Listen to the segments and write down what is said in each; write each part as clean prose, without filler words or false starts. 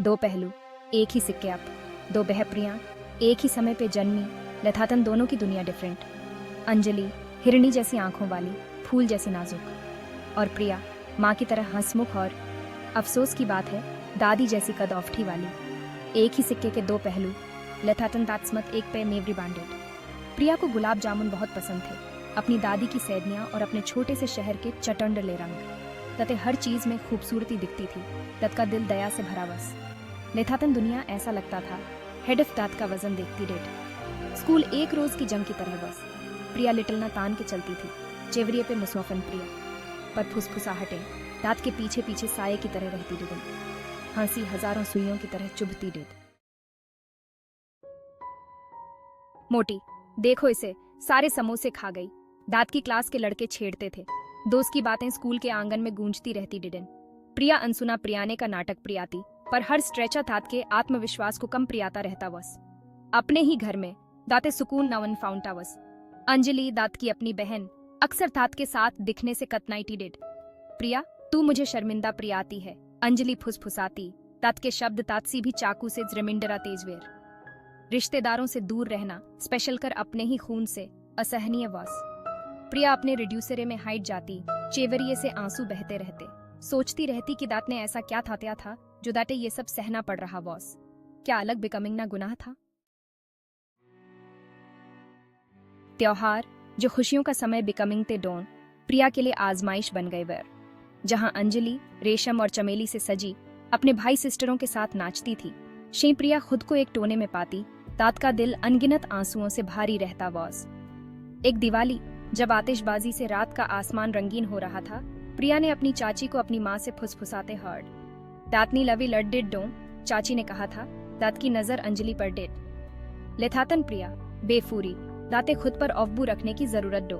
दो पहलू, एक ही सिक्के अप। दो बहप्रियाँ, एक ही समय पे जन्मी, यथातन दोनों की दुनिया डिफरेंट। अंजलि हिरणी जैसी आंखों वाली, फूल जैसी नाजुक, और प्रिया माँ की तरह हंसमुख और अफसोस की बात है दादी जैसी कदौफठी वाली। एक ही सिक्के के दो पहलू, लथातन दात्समत एक पे मेवरी बांडेड। प्रिया को गुलाब जामुन बहुत पसंद थे, अपनी दादी की सैदनियाँ और अपने छोटे से शहर के चटंडले रंग। तते हर चीज में खूबसूरती दिखती थी, तत का दिल दया से भरा बस। लेथातन दुनिया ऐसा लगता था हेड ऑफ दांत का वजन देखती डेट। स्कूल एक रोज की जंग की तरह बस। प्रिया लिटिल ना तान के चलती थी, चेवरिए पे मुसौफन प्रिया, पर फुसफुसाहटें दांत के पीछे पीछे साये की तरह रहती डिडन। हंसी हजारों सुइयों की तरह चुभती डिड। मोटी, देखो इसे, सारे समोसे खा गई। दांत की क्लास के लड़के छेड़ते थे, दोस्त की बातें स्कूल के आंगन में गूंजती रहती डिडन। प्रिया अनसुना प्रियाने का नाटक प्रियाती, पर हर स्ट्रेचा दांत के आत्मविश्वास को कम प्रियाता रहता वस। अपने ही घर में दाते सुकून नवन फाउंटा वस। अंजलि दांत की अपनी बहन अक्सर दांत के साथ दिखने से कतनाइटी डिड। प्रिया, तू मुझे शर्मिंदा प्रियाती है, अंजलि फुसफुसाती, दांत के शब्द तात्सी भी चाकू से रिमिंडरा तेजवेर। रिश्तेदारों से दूर रहना, स्पेशल कर अपने ही खून से, असहनीय वस। प्रिया अपने रिड्यूसरे में हाइट जाती, चेवरिए से आंसू बहते रहते, सोचती रहती कि दांत ने ऐसा क्या थात्या था जो दांते ये सब सहना पड़ रहा वॉस। क्या अलग बिकमिंग ना गुनाह था? त्योहार जो खुशियों का समय बिकमिंग ते डोन, प्रिया के लिए आजमाइश बन गए वर। जहां अंजलि रेशम और चमेली से सजी अपने भाई सिस्टरों के साथ नाचती थी, शें प्रिया खुद को एक टोने में पाती, दांत का दिल अनगिनत आंसुओं से भारी रहता वॉस। एक दिवाली जब आतिशबाजी से रात का आसमान रंगीन हो रहा था, प्रिया ने अपनी चाची को अपनी माँ से फुसफुसाते हर्ड। दातनी लवी लड डिड डो, चाची ने कहा था, दांत की नजर अंजलि पर डिड। लेथातन प्रिया बेफूरी, दांते खुद पर अफबू रखने की जरूरत डो।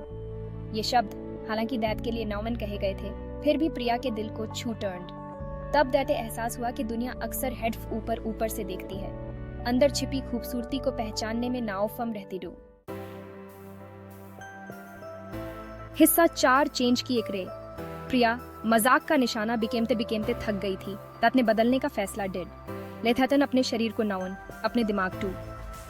ये शब्द हालांकि दैत के लिए नौमन कहे गए थे, फिर भी प्रिया के दिल को छू टर्न्ड। तब दैते एहसास हुआ कि दुनिया अक्सर हेड ऊपर ऊपर से देखती है, अंदर छिपी खूबसूरती को पहचानने में नाउफम रहती डो। हिस्सा 4 चेंज की एक रे। प्रिया मजाक का निशाना बिकेमते थक गई थी, दांत ने बदलने का फैसला डिड। लेथातन अपने शरीर को नौन, अपने दिमाग टू।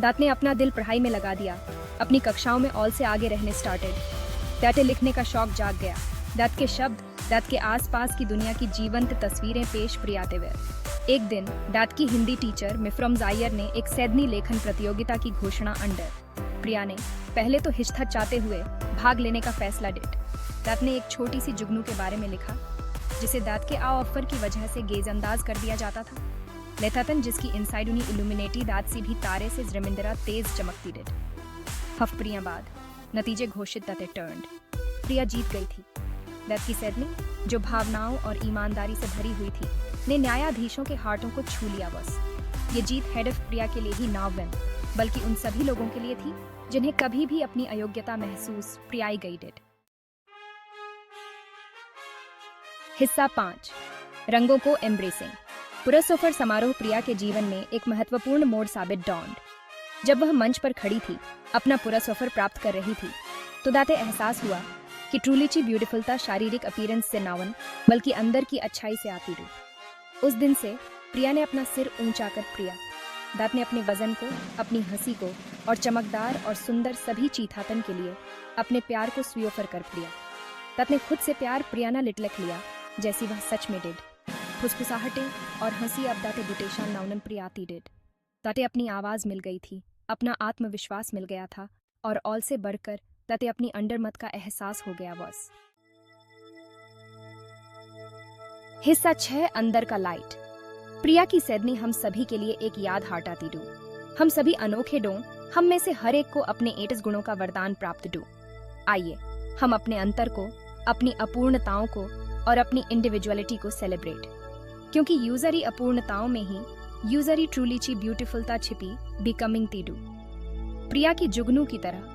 दांत ने अपना दिल पढ़ाई में लगा दिया, अपनी कक्षाओं में ऑल से आगे रहने स्टार्टेड। दांते लिखने का शौक जाग गया, दांत के शब्द, दांत के आसपास की दुनिया की जीवंत तस्वीरें पेश प्रियाते हुए। एक दिन दांत की हिंदी टीचर मिफ्रम जायर ने एक सैदनी लेखन प्रतियोगिता की घोषणा अंडर। प्रिया ने पहले तो हिचकिचाते हुए भाग लेने का फैसला डिड। दांत ने एक छोटी सी जुगनू के बारे में लिखा, जिसे दांत के ऑफर की वजह से गेजअंदाज कर दिया जाता था। लेथातन जिसकी इनसाइड उन्हीं इल्यूमिनेटी दांत से भी तारे से जमिंदरा तेज चमकती डिड। हफ्प्रियां बाद नतीजे घोषित दाते टर्न्ड। प्रिया जीत गई थी। दांत की सैदनी, जो भावनाओं और ईमानदारी से भरी हुई थी, ने न्यायाधीशों के हार्टों को छू लिया बस। ये जीत हेड ऑफ प्रिया के लिए ही ना वन, बल्कि उन सभी लोगों के लिए थी जिन्हें कभी भी अपनी अयोग्यता महसूस प्रियाई गई डिड। हिस्सा 5, रंगों को एम्ब्रेसिंग। पुरस्कार समारोह प्रिया के जीवन में एक महत्वपूर्ण मोड़ साबित डॉन्ड। जब वह मंच पर खड़ी थी, अपना पुरस्कार प्राप्त कर रही थी, तो दाते एहसास हुआ कि ट्रूलीची ब्यूटीफुलता शारीरिक अपीयरेंस से नावन, बल्कि अंदर की अच्छाई से आती रही। उस दिन से प्रिया ने अपना सिर ऊंचा कर प्रिया। दांत ने अपने वजन को, अपनी हंसी को और चमकदार और सुंदर सभी चीथातन के लिए अपने प्यार को स्वीकार कर प्रिया। दांत ने खुद से प्यार प्रियाना लिटलक लिया, जैसी वह सच में डिड। फुसफुसाहटें और हंसी अब दाते बुटेशा नाउनन प्रियाती डिड। दाते अपनी आवाज मिल गई थी, अपना आत्मविश्वास मिल गया था, और ऑल से बढ़कर दाते अपनी अंडरमत का एहसास हो गया बस। हिस्सा 6, अंदर का लाइट। प्रिया की सैदनी हम सभी के लिए एक याद हाट आती डू। हम सभी अनोखे डो, हम में से हर एक को अपने 8 गुणों का वरदान प्राप्त डू। आइए हम अपने अंतर को, अपनी अपूर्णताओं को और अपनी इंडिविजुअलिटी को सेलिब्रेट, क्योंकि यूजरी अपूर्णताओं में ही यूजरी ट्रूलीची ब्यूटीफुलता छिपी बिकमिंग तीडू। प्रिया की जुगनू की तरह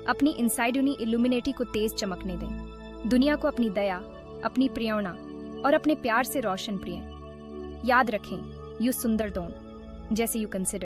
अपनी इनसाइडुनी इल्यूमिनेटी को तेज चमकने दें। दुनिया को अपनी दया, अपनी प्रेरणा और अपने प्यार से रोशन प्रिय। याद रखें, यू सुंदर दोन जैसे यू कंसिडर।